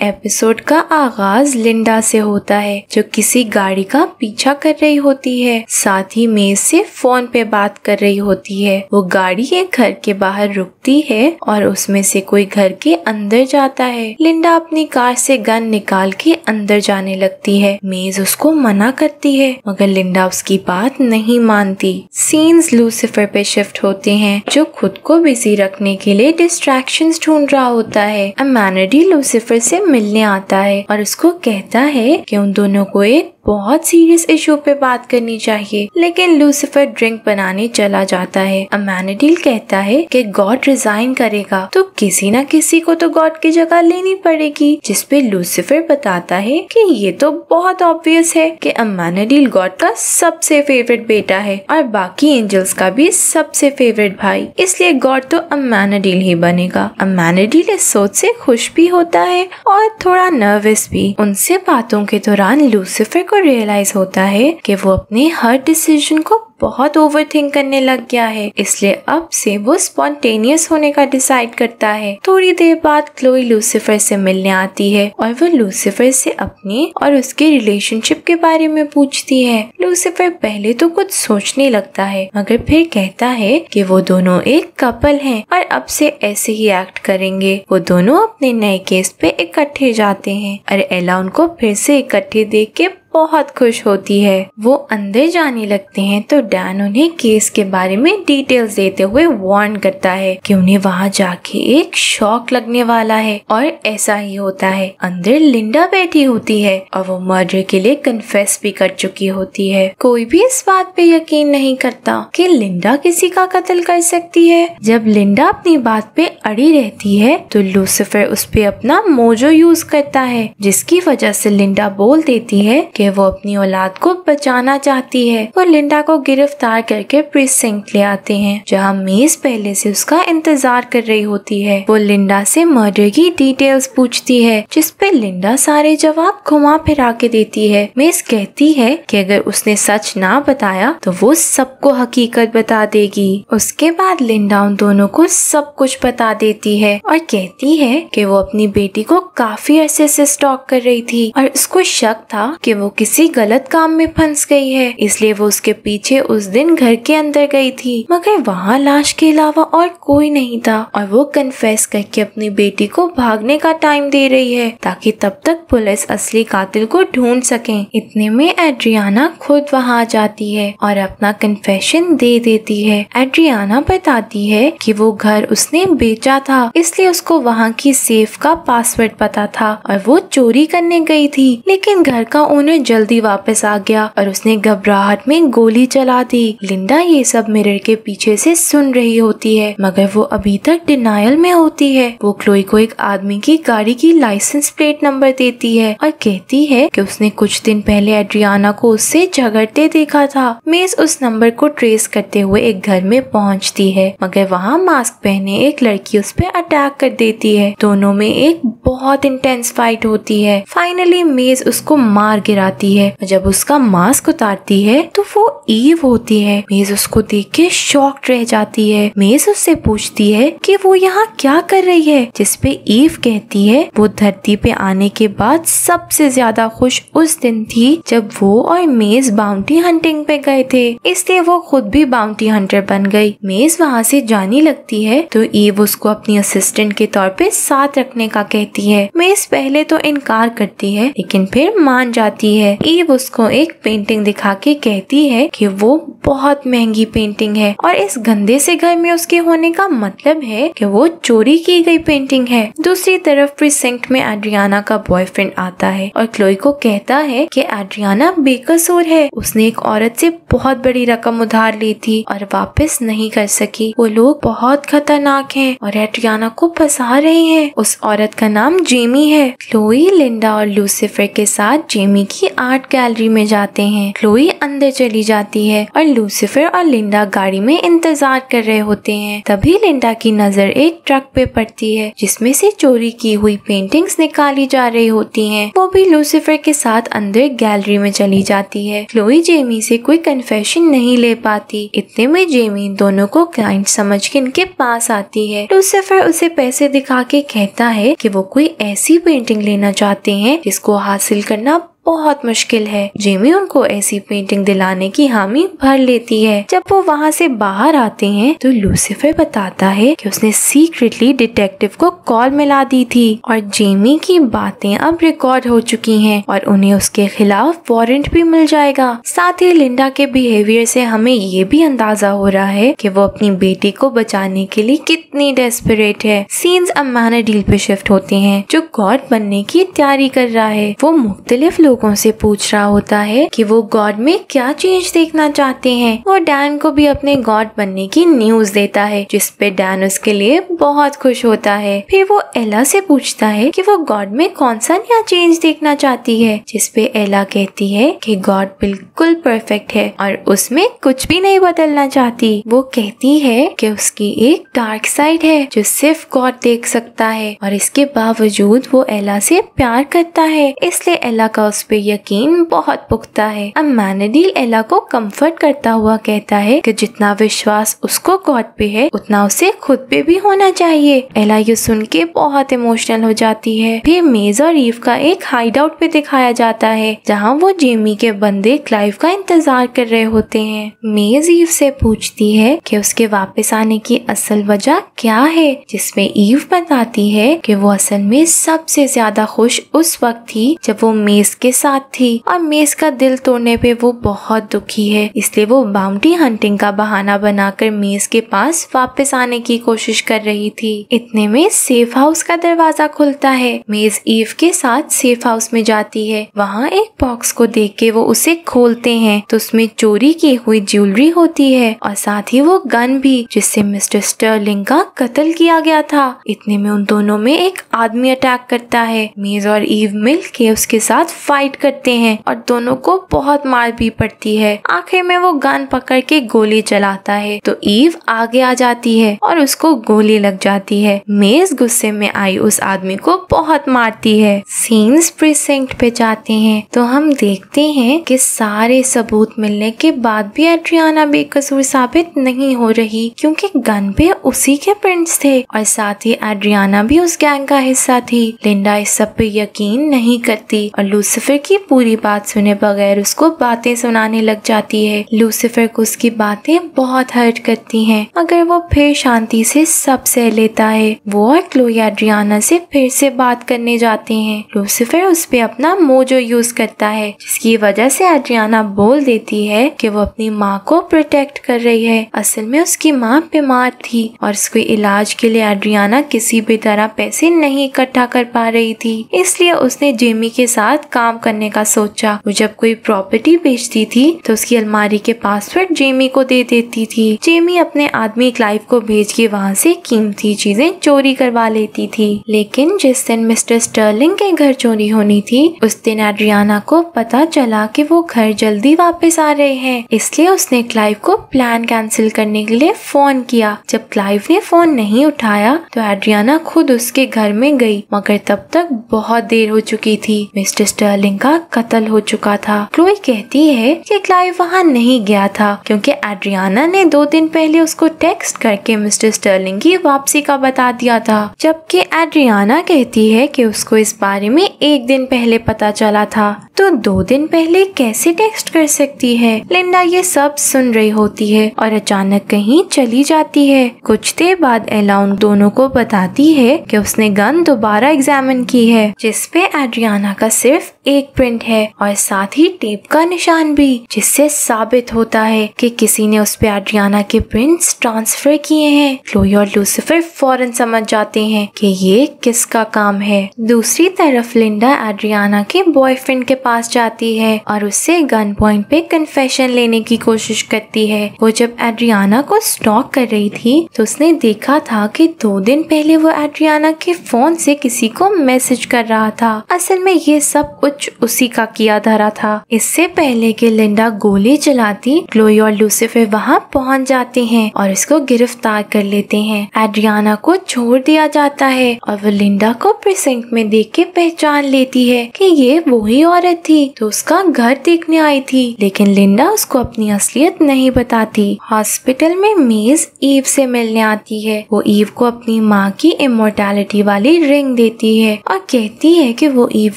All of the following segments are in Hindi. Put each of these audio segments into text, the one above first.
एपिसोड का आगाज लिंडा से होता है जो किसी गाड़ी का पीछा कर रही होती है, साथ ही मेज से फोन पे बात कर रही होती है। वो गाड़ी एक घर के बाहर रुकती है और उसमें से कोई घर के अंदर जाता है। लिंडा अपनी कार से गन निकाल के अंदर जाने लगती है। मेज उसको मना करती है मगर लिंडा उसकी बात नहीं मानती। सीन्स लूसीफर पे शिफ्ट होते हैं जो खुद को बिजी रखने के लिए डिस्ट्रैक्शंस ढूंढ रहा होता है। अमेनिडी लूसीफर से मिलने आता है और उसको कहता है कि उन दोनों को एक बहुत सीरियस इशू पे बात करनी चाहिए, लेकिन लूसीफर ड्रिंक बनाने चला जाता है। अमेनिडी कहता है कि गॉड रिजाइन करेगा तो किसी न किसी को तो गॉड की जगह लेनी पड़ेगी, जिसपे लूसीफर बताता है कि ये तो बहुत ऑब्वियस है कि अमेनिडी गॉड का सबसे फेवरेट बेटा है और बाकी एंजल्स का भी सबसे फेवरेट भाई, इसलिए गॉड तो अमेनिडी ही बनेगा। अमेनिडी इस सोच से खुश भी होता है और थोड़ा नर्वस भी। उनसे बातों के दौरान लूसीफर को रियलाइज होता है कि वो अपने हर डिसीजन को बहुत ओवरथिंक करने लग गया है, इसलिए अब से वो स्पॉन्टेनियस होने का डिसाइड करता है। थोड़ी देर बाद क्लोई लूसीफर से मिलने आती है और वो लूसीफर से अपने और उसके रिलेशनशिप के बारे में पूछती है। लूसीफर पहले तो कुछ सोचने लगता है मगर फिर कहता है कि वो दोनों एक कपल हैं और अब से ऐसे ही एक्ट करेंगे। वो दोनों अपने नए केस पे इकट्ठे जाते हैं और एला उनको फिर से इकट्ठे देख के बहुत खुश होती है। वो अंदर जाने लगते हैं तो डैन उन्हें केस के बारे में डिटेल्स देते हुए वार्न करता है कि उन्हें वहाँ जाके एक शॉक लगने वाला है और ऐसा ही होता है। अंदर लिंडा बैठी होती है और वो मर्डर के लिए कन्फेस भी कर चुकी होती है। कोई भी इस बात पे यकीन नहीं करता कि लिंडा किसी का कत्ल कर सकती है। जब लिंडा अपनी बात पे अड़ी रहती है तो लूसीफर उस पे अपना मोजो यूज करता है, जिसकी वजह से लिंडा बोल देती है कि वो अपनी औलाद को बचाना चाहती है। वो लिंडा को गिरफ्तार करके प्रीसिंक्ट ले आते हैं जहाँ मेज पहले से उसका इंतजार कर रही होती है। वो लिंडा से मर्डर की डिटेल्स पूछती है जिसपे लिंडा सारे जवाब घुमा फिरा के देती है। मेज कहती है कि अगर उसने सच ना बताया तो वो सबको हकीकत बता देगी। उसके बाद लिंडा उन दोनों को सब कुछ बता देती है और कहती है कि वो अपनी बेटी को काफी अरसे से स्टॉक कर रही थी और उसको शक था कि वो किसी गलत काम में फंस गई है, इसलिए वो उसके पीछे उस दिन घर के अंदर गई थी मगर वहाँ लाश के अलावा और कोई नहीं था और वो कन्फेस करके अपनी बेटी को भागने का टाइम दे रही है ताकि तब तक पुलिस असली कातिल को ढूंढ सके। इतने में एड्रियाना खुद वहाँ आ जाती है और अपना कन्फेशन दे देती है। एड्रियाना बताती है कि वो घर उसने बेचा था, इसलिए उसको वहाँ की सेफ का पासवर्ड पता था और वो चोरी करने गई थी, लेकिन घर का ओनर जल्दी वापस आ गया और उसने घबराहट में गोली चला दी। लिंडा ये सब मिरर के पीछे से सुन रही होती है मगर वो अभी तक डिनायल में होती है। वो क्लोई को एक आदमी की गाड़ी की लाइसेंस प्लेट नंबर देती है और कहती है कि उसने कुछ दिन पहले एड्रियाना को उससे झगड़ते देखा था। मेज उस नंबर को ट्रेस करते हुए एक घर में पहुंचती है मगर वहाँ मास्क पहने एक लड़की उस पर अटैक कर देती है। दोनों में एक बहुत इंटेंस फाइट होती है। फाइनली मेज उसको मार गिराती है। जब उसका मास्क उतारती है तो वो ईव होती है। मेज उसको देख के शॉक्ड रह जाती है। मेज उससे पूछती है कि वो यहाँ क्या कर रही है, जिसपे ईव कहती है वो धरती पे आने के बाद सबसे ज्यादा खुश उस दिन थी जब वो और मेज बाउंटी हंटिंग पे गए थे, इसलिए वो खुद भी बाउंटी हंटर बन गई। मेज वहाँ से जाने लगती है तो ईव उसको अपनी असिस्टेंट के तौर पे साथ रखने का कहती है। मेज पहले तो इनकार करती है लेकिन फिर मान जाती है। ईव उसको एक पेंटिंग दिखा के कहती है कि वो बहुत महंगी पेंटिंग है और इस गंदे से घर में उसके होने का मतलब है कि वो चोरी की गई पेंटिंग है। दूसरी तरफ प्रीसिंक्ट में एड्रियाना का बॉयफ्रेंड आता है और क्लोई को कहता है कि एड्रियाना बेकसूर है, उसने एक औरत से बहुत बड़ी रकम उधार ली थी और वापस नहीं कर सकी। वो लोग बहुत खतरनाक हैं और एड्रियाना को फंसा रहे हैं। उस औरत का नाम जेमी है। क्लोई, लिंडा और लूसीफर के साथ जेमी की आर्ट गैलरी में जाते हैं। क्लोई अंदर चली जाती है और लूसीफर और लिंडा गाड़ी में इंतजार कर रहे होते हैं। तभी लिंडा की नजर एक ट्रक पे पड़ती है जिसमें से चोरी की हुई पेंटिंग्स निकाली जा रही होती हैं। वो भी लूसीफर के साथ अंदर गैलरी में चली जाती है। क्लोई जेमी से कोई कन्फेशन नहीं ले पाती। इतने में जेमी दोनों को क्लाइंट समझ के इनके पास आती है। लूसीफर उसे पैसे दिखा के कहता है कि वो कोई ऐसी पेंटिंग लेना चाहते हैं जिसको हासिल करना बहुत मुश्किल है। जेमी उनको ऐसी पेंटिंग दिलाने की हामी भर लेती है। जब वो वहाँ से बाहर आते हैं तो लूसीफर बताता है कि उसने सीक्रेटली डिटेक्टिव को कॉल मिला दी थी और जेमी की बातें अब रिकॉर्ड हो चुकी हैं और उन्हें उसके खिलाफ वारंट भी मिल जाएगा। साथ ही लिंडा के बिहेवियर से हमें ये भी अंदाजा हो रहा है कि वो अपनी बेटी को बचाने के लिए कितनी डेस्परेट है। सीन्स अमानाडील पे शिफ्ट होते हैं जो गॉड बनने की तैयारी कर रहा है। वो मुख्तलिफ लोगों से पूछ रहा होता है कि वो गॉड में क्या चेंज देखना चाहते हैं। वो डैन को भी अपने गॉड बनने की न्यूज देता है जिस पे डैन उसके लिए बहुत खुश होता है। फिर वो एला से पूछता है कि वो गॉड में कौन सा नया चेंज देखना चाहती है, जिस पे एला कहती है कि गॉड बिल्कुल परफेक्ट है और उसमें कुछ भी नहीं बदलना चाहती। वो कहती है कि उसकी एक डार्क साइड है जो सिर्फ गॉड देख सकता है और इसके बावजूद वो एला से प्यार करता है, इसलिए एला का उस पे यकीन बहुत पुख्ता है। अमानाडील एला को कंफर्ट करता हुआ कहता है कि जितना विश्वास उसको गॉड पे है उतना उसे खुद पे भी होना चाहिए। एला ये सुन के बहुत इमोशनल हो जाती है। फिर मेज और ईव का एक हाइड आउट पे दिखाया जाता है जहाँ वो जेमी के बंदे क्लाइव का इंतजार कर रहे होते हैं। मेज ईव से पूछती है कि उसके वापस आने की असल वजह क्या है, जिसमें ईव बताती है कि वो असल में सबसे ज्यादा खुश उस वक्त थी जब वो मेज के साथ थी और मेज का दिल तोड़ने पे वो बहुत दुखी है, इसलिए वो बाउंटी हंटिंग का बहाना बनाकर मेज के पास वापस आने की कोशिश कर रही थी। इतने में सेफ हाउस का दरवाजा खुलता है। मेज ईव के साथ सेफ हाउस में जाती है। वहाँ एक बॉक्स को देख के वो उसे खोलते हैं तो उसमें चोरी की हुई ज्वेलरी होती है और साथ ही वो गन भी जिससे मिस्टर स्टर्लिंग का कत्ल किया गया था। इतने में उन दोनों में एक आदमी अटैक करता है। मेज और ईव मिल के उसके साथ फाइट करते हैं और दोनों को बहुत मार भी पड़ती है। आखिर में वो गन पकड़ के गोली चलाता है तो ईव आगे आ जाती है और उसको गोली लग जाती है। मेज गुस्से में आई उस आदमी को बहुत मारती है। सीन्स प्रीसिंक्ट पे जाते हैं तो हम देखते हैं कि सारे सबूत मिलने के बाद भी एड्रियाना बेकसूर साबित नहीं हो रही क्योंकि गन पे उसी के प्रिंट्स थे और साथ ही एड्रियाना भी उस गैंग का हिस्सा थी। लिंडा इस सब पे यकीन नहीं करती और लूसीफर की पूरी बात सुने बगैर उसको बातें सुनाने लग जाती है। लूसीफर को उसकी बातें बहुत हर्ट करती हैं मगर वो फिर शांति से सब सह लेता है। वो और क्लोई एड्रियाना से फिर से बात करने जाते हैं। लूसीफर उस पे अपना मोजो यूज करता है जिसकी वजह से एड्रियाना बोल देती है कि वो अपनी माँ को प्रोटेक्ट कर रही है। असल में उसकी माँ बीमार थी और उसके इलाज के लिए एड्रियाना किसी भी तरह पैसे नहीं इकट्ठा कर पा रही थी, इसलिए उसने जेमी के साथ काम करने का सोचा। वो जब कोई प्रॉपर्टी बेचती थी तो उसकी अलमारी के पासवर्ड जेमी को दे देती थी। जेमी अपने आदमी क्लाइव को भेज के वहाँ से कीमती चीजें चोरी करवा लेती थी। लेकिन जिस दिन मिस्टर स्टर्लिंग के घर चोरी होनी थी उस दिन एड्रियाना को पता चला कि वो घर जल्दी वापस आ रहे हैं, इसलिए उसने क्लाइव को प्लान कैंसिल करने के लिए फोन किया। जब क्लाइव ने फोन नहीं उठाया तो एड्रियाना खुद उसके घर में गई मगर तब तक बहुत देर हो चुकी थी। मिस्टर स्टर्लिंग का कत्ल हो चुका था। क्लोई कहती है कि क्लाइव वहाँ नहीं गया था क्योंकि एड्रियाना ने 2 दिन पहले उसको टेक्स्ट करके मिस्टर स्टर्लिंग की वापसी का बता दिया था, जबकि एड्रियाना कहती है कि उसको इस बारे में 1 दिन पहले पता चला था। तो 2 दिन पहले कैसे टेक्स्ट कर सकती है? लिंडा ये सब सुन रही होती है और अचानक कहीं चली जाती है। कुछ देर बाद एला उन दोनों को बताती है कि उसने गन दोबारा एग्जामिन की है जिसपे एड्रियाना का सिर्फ एक प्रिंट है और साथ ही टेप का निशान भी, जिससे साबित होता है कि किसी ने उस पे एड्रियाना के प्रिंट्स ट्रांसफर किए हैं। क्लोई और लूसीफर फौरन समझ जाते हैं कि ये किसका काम है। दूसरी तरफ लिंडा एड्रियाना के बॉयफ्रेंड के पास जाती है और उससे गन पॉइंट पे कन्फेशन लेने की कोशिश करती है। वो जब एड्रियाना को स्टॉक कर रही थी तो उसने देखा था कि 2 दिन पहले वो एड्रियाना के फोन से किसी को मैसेज कर रहा था। असल में ये सब कुछ उसी का किया धरा था। इससे पहले कि लिंडा गोली चलाती, क्लोई और लूसीफर वहाँ पहुँच जाते हैं और उसको गिरफ्तार कर लेते हैं। एड्रियाना को छोड़ दिया जाता है और वो लिंडा को प्रिसिंक्ट में देख के पहचान लेती है कि ये वही औरत थी तो उसका घर देखने आई थी, लेकिन लिंडा उसको अपनी असलियत नहीं बताती। हॉस्पिटल में मेज ईव से मिलने आती है। वो ईव को अपनी माँ की इमोर्टैलिटी वाली रिंग देती है और कहती है कि वो ईव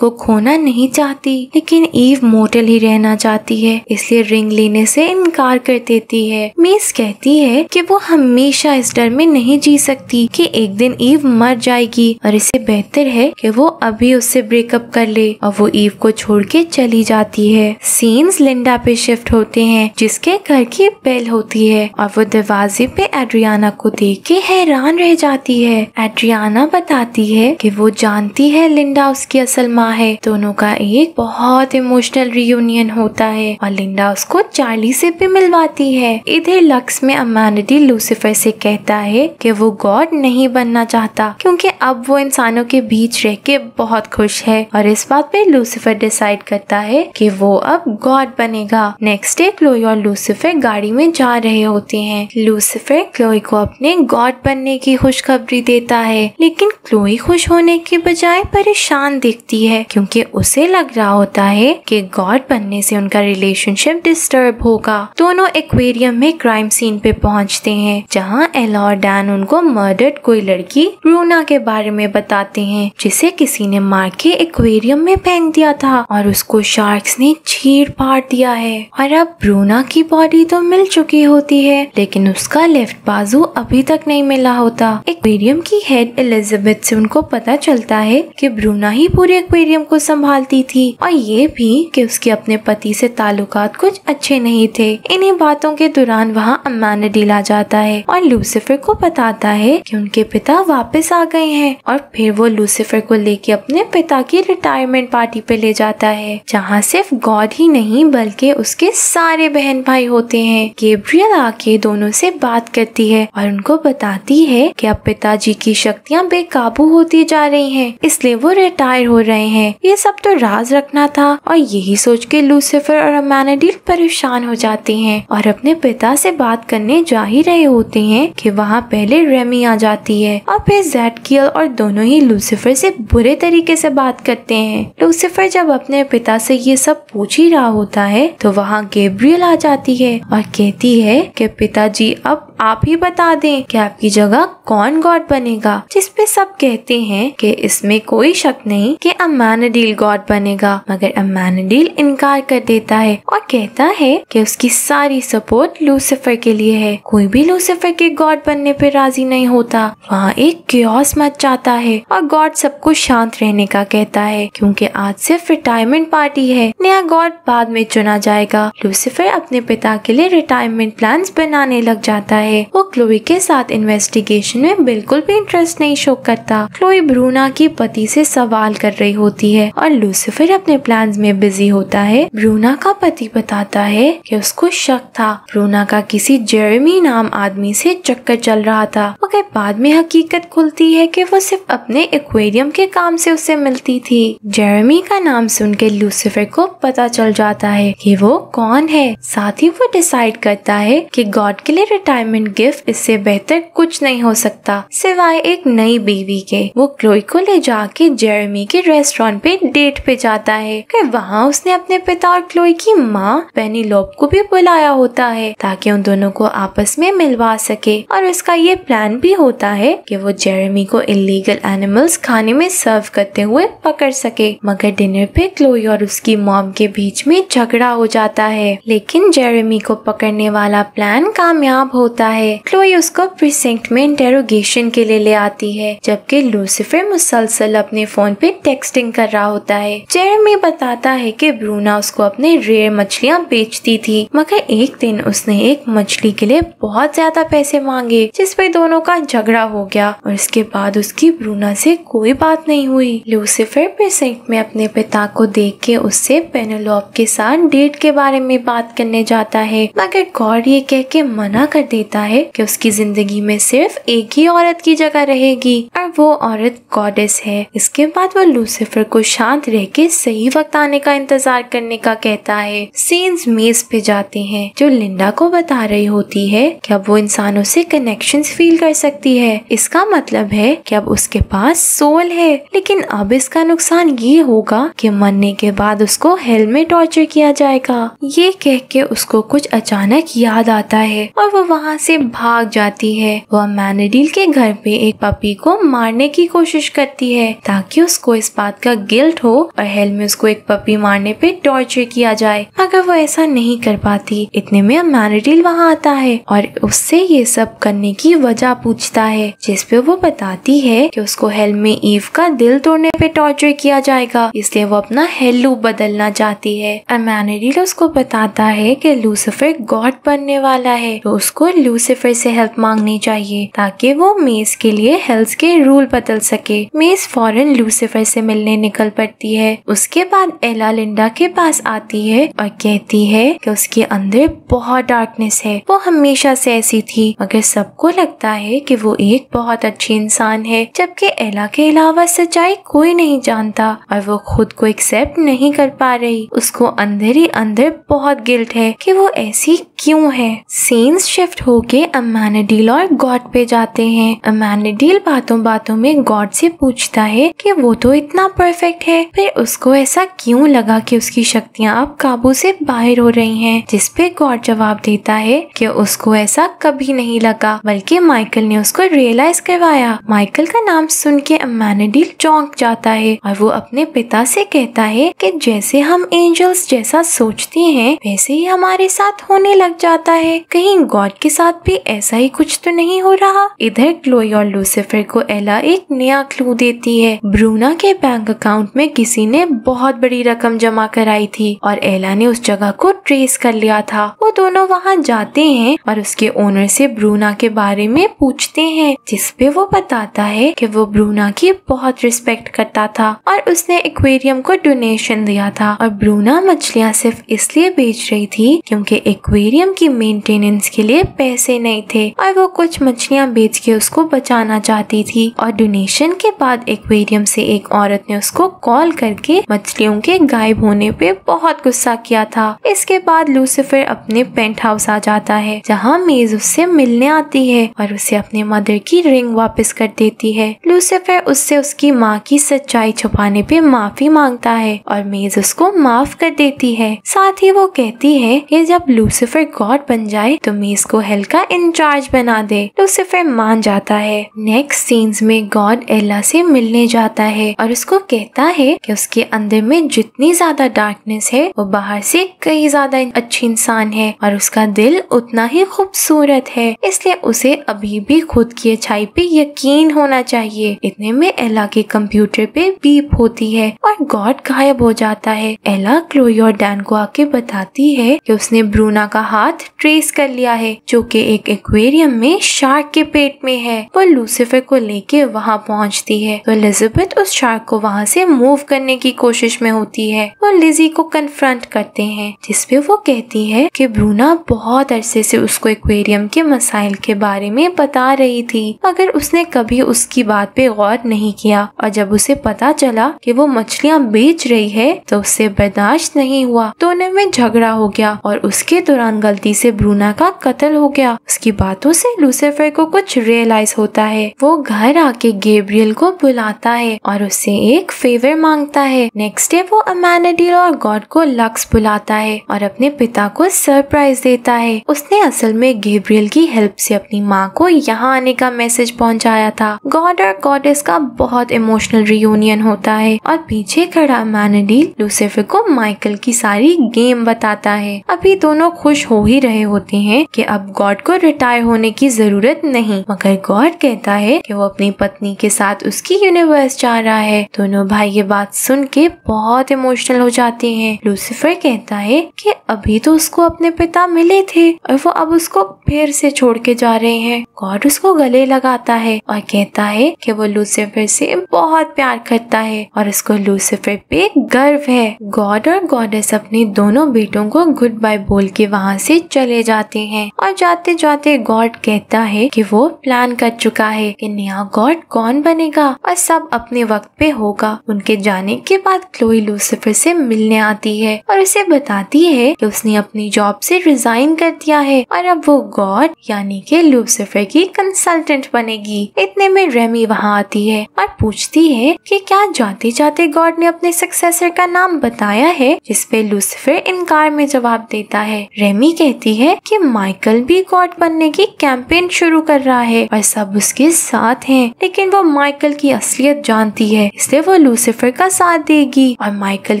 को खोना नहीं चाहती, लेकिन ईव मोर्टल ही रहना चाहती है, इसलिए रिंग लेने से इनकार कर देती है। मेज कहती है कि वो हमेशा इस डर में नहीं जी सकती कि एक दिन ईव मर जाएगी और इससे बेहतर है कि वो अभी उससे ब्रेकअप कर ले, और वो ईव को छोड़ के चली जाती है। सीन्स लिंडा पे शिफ्ट होते हैं जिसके घर की बेल होती है और वो दरवाजे पे एड्रियाना को देख के हैरान रह जाती है। एड्रियाना बताती है कि वो जानती है लिंडा उसकी असल माँ है। दोनों का एक बहुत इमोशनल रियूनियन होता है और लिंडा उसको चार्ली से भी मिलवाती है। इधर लक्स में अमानिडी लूसीफर से कहता है कि वो गॉड नहीं बनना चाहता क्योंकि अब वो इंसानों के बीच रह के बहुत खुश है, और इस बात पे लूसीफर डिसाइड करता है कि वो अब गॉड बनेगा। नेक्स्ट डे क्लोई और लूसीफर गाड़ी में जा रहे होते हैं। लूसीफर क्लोई को अपने गॉड बनने की खुशखबरी देता है, लेकिन क्लोई खुश होने के बजाय परेशान दिखती है क्योंकि उसे लग रहा होता है कि गॉड बनने से उनका रिलेशनशिप डिस्टर्ब होगा। दोनों एक्वेरियम में क्राइम सीन पे पहुंचते हैं जहां एला और डैन उनको मर्डर्ड कोई लड़की ब्रूना के बारे में बताते हैं जिसे किसी ने मार के एक्वेरियम में फेंक दिया था और उसको शार्क्स ने चीर फाड़ दिया है। और अब ब्रूना की बॉडी तो मिल चुकी होती है, लेकिन उसका लेफ्ट बाजू अभी तक नहीं मिला होता। एक्वेरियम की हेड एलिजाबेथ से उनको पता चलता है कि ब्रूना ही पूरे एक्वेरियम को संभालती थी और ये भी कि उसके अपने पति से ताल्लुकात कुछ अच्छे नहीं थे। इन्हीं बातों के दौरान वहाँ अमानिडी आ जाता है और लूसीफर को बताता है कि उनके पिता वापस आ गए हैं, और फिर वो लूसीफर को लेके अपने पिता की रिटायरमेंट पार्टी पे ले जाता है जहाँ सिर्फ गॉड ही नहीं बल्कि उसके सारे बहन भाई होते हैं। गैब्रियल आके दोनों से बात करती है और उनको बताती है कि अब पिताजी की शक्तियाँ बेकाबू होती जा रही हैं, इसलिए वो रिटायर हो रहे हैं। ये सब तो राज रखना था, और यही सोच के लूसीफर और अमानिडी परेशान हो जाते हैं और अपने पिता से बात करने जा ही रहे होते हैं कि वहाँ पहले रेमी आ जाती है और फिर ज़ेडकियल, और दोनों ही लूसीफर से बुरे तरीके से बात करते हैं। लूसीफर जब अपने पिता से ये सब पूछ ही रहा होता है तो वहाँ गैब्रियल आ जाती है और कहती है कि पिताजी अब आप ही बता दें कि आपकी जगह कौन गॉड बनेगा, जिसपे सब कहते हैं कि इसमें कोई शक नहीं कि अमानिडी गॉड बनेगा, मगर अमानिडी इनकार कर देता है और कहता है कि उसकी सारी सपोर्ट लूसीफर के लिए है। कोई भी लूसीफर के गॉड बनने पे राजी नहीं होता। वहाँ एक क्योस मच जाता है और गॉड सबको शांत रहने का कहता है क्योंकि आज सिर्फ रिटायरमेंट पार्टी है, नया गॉड बाद में चुना जाएगा। लूसीफर अपने पिता के लिए रिटायरमेंट प्लान्स बनाने लग जाता है। वो क्लोई के साथ इन्वेस्टिगेशन में बिल्कुल भी इंटरेस्ट नहीं शो करता। क्लोई ब्रूना की पति से सवाल कर रही होती है और लूसीफर अपने प्लान्स में बिजी होता है। ब्रूना का पति बताता है कि उसको शक था ब्रूना का किसी जेरेमी नाम आदमी से चक्कर चल रहा था, मगर बाद में हकीकत खुलती है कि वो सिर्फ अपने एक्वेरियम के काम से उससे मिलती थी। जेरेमी का नाम सुन के लूसीफर को पता चल जाता है कि वो कौन है। साथ ही वो डिसाइड करता है कि गॉड के लिए रिटायरमेंट गिफ्ट इससे बेहतर कुछ नहीं हो सकता सिवाय एक नई बीवी के। वो क्लोई को ले जाके जेरेमी के रेस्टोरेंट पे डेट पे जाता है कि वहाँ उसने अपने पिता और क्लोई की माँ पेनीलोप को भी बुलाया होता है ताकि उन दोनों को आपस में मिलवा सके, और उसका ये प्लान भी होता है कि वो जेरेमी को इलीगल एनिमल्स खाने में सर्व करते हुए पकड़ सके। मगर डिनर पे क्लोई और उसकी मॉम के बीच में झगड़ा हो जाता है, लेकिन जेरेमी को पकड़ने वाला प्लान कामयाब होता है। क्लोई उसको प्रिसिंक्ट में इंटेरोगेशन के लिए ले आती है जबकि लूसीफर मुसलसल अपने फोन पे टेक्सटिंग कर रहा होता है। जेरेमी में बताता है कि ब्रूना उसको अपने रेयर मछलियाँ बेचती थी, मगर एक दिन उसने एक मछली के लिए बहुत ज्यादा पैसे मांगे, जिस पे दोनों का झगड़ा हो गया और इसके बाद उसकी ब्रूना से कोई बात नहीं हुई। लूसीफर प्रेजेंट में अपने पिता को देख के उससे पेनेलोप के साथ डेट के बारे में बात करने जाता है, मगर गॉड ये कह के मना कर देता है कि उसकी जिंदगी में सिर्फ एक ही औरत की जगह रहेगी और वो औरत गॉडेस है। इसके बाद वो लूसीफर को शांत रह के सही वक्त आने का इंतजार करने का कहता है। सीन्स मेज पे जाते हैं जो लिंडा को बता रही होती है कि अब वो इंसानों से कनेक्शंस फील कर सकती है। इसका मतलब है कि अब उसके पास सोल है, लेकिन अब इसका नुकसान ये होगा कि मरने के बाद उसको हेल में टॉर्चर किया जाएगा। ये कह के उसको कुछ अचानक याद आता है और वो वहाँ से भाग जाती है। वो अमेनिडील के घर पे एक पपी को मारने की कोशिश करती है ताकि उसको इस बात का गिल्ट हो और हेल में उसको एक पपी मारने पे टॉर्चर किया जाए, मगर वो ऐसा नहीं कर पाती। इतने में अमेनिडील वहाँ आता है और उससे ये सब करने की वजह पूछता है, जिसपे वो बताती है कि उसको हेल में ईव का दिल तोड़ने पे टॉर्चर किया जाएगा, इसलिए वो अपना हेल लूप बदलना चाहती है। अमेनिडील उसको बताता है कि लूसीफर गॉड बनने वाला है, तो उसको लूसीफर से हेल्प मांगनी चाहिए ताकि वो मेज के लिए हेल्स के रूल बदल सके। मेज फौरन लूसीफर से मिलने निकल पड़ती है। उसके बाद एला लिंडा के पास आती है और कहती है कि उसके अंदर बहुत डार्कनेस है, वो हमेशा से ऐसी थी, मगर सबको लगता है कि वो एक बहुत अच्छी इंसान है, जबकि एला के अलावा सच्चाई कोई नहीं जानता और वो खुद को एक्सेप्ट नहीं कर पा रही। उसको अंदर ही अंदर बहुत गिल्ट है कि वो ऐसी क्यों है। सीन्स शिफ्ट होके अमेनिडील और गॉड पे जाते हैं। अमेनिडील बातों बातों में गॉड से पूछता है कि वो तो इतना परफेक्ट है, फिर उसको ऐसा क्यों लगा कि उसकी शक्तियाँ अब काबू से बाहर हो रही हैं, जिसपे गॉड जवाब देता है कि उसको ऐसा कभी नहीं लगा, बल्कि माइकल ने उसको रियलाइज करवाया। माइकल का नाम सुन के अमेनिडील चौंक जाता है और वो अपने पिता से कहता है कि जैसे हम एंजल्स जैसा सोचते हैं वैसे ही हमारे साथ होने लग जाता है, कहीं गॉड के साथ भी ऐसा ही कुछ तो नहीं हो रहा। इधर क्लोई और लूसीफर को एला एक नया क्लू देती है। ब्रूना के बैंक अकाउंट में किसी ने बहुत बड़ी रकम जमा कराई थी और एला ने उस जगह को ट्रेस कर लिया था। वो दोनों वहाँ जाते हैं और उसके ओनर से ब्रूना के बारे में पूछते हैं, जिसपे वो बताता है कि वो ब्रूना की बहुत रिस्पेक्ट करता था और उसने एक्वेरियम को डोनेशन दिया था और ब्रूना मछलियाँ सिर्फ इसलिए बेच रही थी क्योंकि एक्वेरियम की मेंटेनेंस के लिए पैसे नहीं थे और वो कुछ मछलियाँ बेच के उसको बचाना चाहती थी। और डोनेशन के बाद एक्वेरियम से एक औरत ने उसको कॉल करके मछलियों के गायब होने पे बहुत गुस्सा किया था। इसके बाद लूसीफर अपने पेंट हाउस आ जाता है, जहाँ मेज उससे मिलने आती है और उसे अपने मदर की रिंग वापस कर देती है। लूसीफर उससे उसकी माँ की सच्चाई छुपाने पे माफी मांगता है और मेज उसको माफ कर देती है। साथ ही वो कहती है कि जब लूसीफर गॉड बन जाए तो मेज को हेल का इंचार्ज बना दे। लूसीफर मान जाता है। नेक्स्ट सीन्स में गॉड एला से मिलने जाता है और उसको कहता है कि उसके अंदर में जितनी ज्यादा डार्कनेस है वो बाहर से कई ज्यादा अच्छी इंसान है और उसका दिल उतना ही खूबसूरत है, इसलिए उसे अभी भी खुद की अच्छाई पे यकीन होना चाहिए। इतने में एला के कंप्यूटर पे बीप होती है और गॉड गायब हो जाता है। एला क्लोई और डैन को आके बताती है कि उसने ब्रूना का हाथ ट्रेस कर लिया है, जो कि एक एक्वेरियम में शार्क के पेट में है। वो लूसीफर को लेके वहाँ पहुँचती है तो एलिजाबेथ उस शार्क को वहाँ से मूव करने की कोशिश में होती है। वो लिजी को कन्फ्रंट करते हैं, जिसपे वो कहती है कि ब्रूना बहुत अरसे से उसको एक्वेरियम के मसाइल के बारे में बता रही थी, मगर उसने कभी उसकी बात पे गौर नहीं किया और जब उसे पता चला कि वो मछलियाँ बेच रही है तो उससे बर्दाश्त नहीं हुआ। दोनों में झगड़ा हो गया और उसके दौरान गलती से ब्रूना का कत्ल हो गया। उसकी बातों से लूसीफर को कुछ रियलाइज होता है। वो घर आके गैब्रियल को बुलाता है और उससे एक फेवर मांगता है। नेक्स्ट डे वो अमेनिडील और गॉड को लक्स बुलाता है और अपने पिता को सरप्राइज देता है। उसने असल में गैब्रियल की हेल्प से अपनी माँ को यहाँ आने का मैसेज पहुँचाया था। गॉड और गॉडेस का बहुत इमोशनल रियूनियन होता है और पीछे खड़ा अमेनिडील लूसीफर को माइकल की सारी गेम बताता है। अभी दोनों खुश हो ही रहे होते हैं कि अब गॉड को रिटायर होने की जरूरत नहीं, मगर गॉड कहता है कि वो अपनी पत्नी के साथ उसकी यूनिवर्स जा रहा है। दोनों भाई ये बात सुन के बहुत इमोशनल हो जाते हैं। लूसीफर कहता है कि अभी तो उसको अपने पिता मिले थे और वो अब उसको फिर से छोड़ के जा रहे हैं। गॉड उसको गले लगाता है और कहता है कि वो लूसीफर से बहुत प्यार करता है और उसको लूसीफर पे गर्व है। गॉड और गॉडेस अपने दोनों बेटों को गुड बाय बोल के वहाँ से चले जाते हैं और जाते जाते गॉड कहता है कि वो प्लान कर चुका है कि नया गॉड कौन बनेगा और सब अपने वक्त पे होगा। उनके जाने के बाद क्लोई लूसीफर से मिलने आती है और उसे बताती है कि उसने अपनी जॉब से रिजाइन कर दिया है और अब वो गॉड यानी कि लूसीफर की कंसल्टेंट बनेगी। इतने में रेमी वहाँ आती है और पूछती है कि क्या जाते जाते गॉड ने अपने सक्सेसर का नाम बताया है, जिसपे लूसीफर इनकार में जवाब देता है। रेमी कहती है कि माइकल भी गॉड बनने की कैंपेन शुरू कर रहा है और सब उसके साथ हैं, लेकिन वो माइकल की असलियत जानती है, इसलिए वो लूसीफर का साथ देगी और माइकल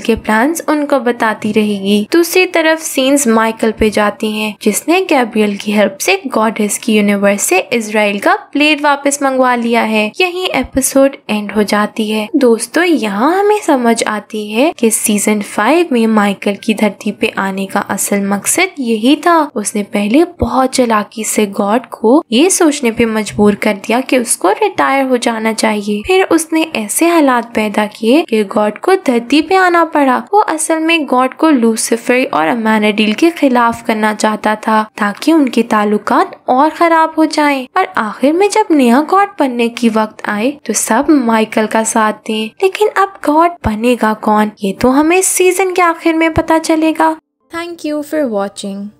के प्लान्स उनको बताती रहेगी। दूसरी तरफ सीन्स माइकल पे जाती हैं, जिसने गैब्रियल की हेल्प से गॉडेस की यूनिवर्स से इजराइल का प्लेट वापस मंगवा लिया है। यही एपिसोड एंड हो जाती है। दोस्तों यहाँ हमें समझ आती है कि सीजन 5 में माइकल की धरती पे आने का असल मकसद यही था। उसने पहले बहुत चालाकी से गॉड को ये सोचने पे मजबूर कर दिया कि उसको रिटायर हो जाना चाहिए। फिर उसने ऐसे हालात पैदा किए कि गॉड को धरती पे आना पड़ा। वो असल में गॉड को लूसीफर और अमानाडिल के खिलाफ करना चाहता था ताकि उनके ताल्लुकात और खराब हो जाएं। और आखिर में जब नया गॉड बनने की वक्त आए तो सब माइकल का साथ दें, लेकिन अब गॉड बनेगा कौन, ये तो हमें सीजन के आखिर में पता चलेगा। Thank you for watching.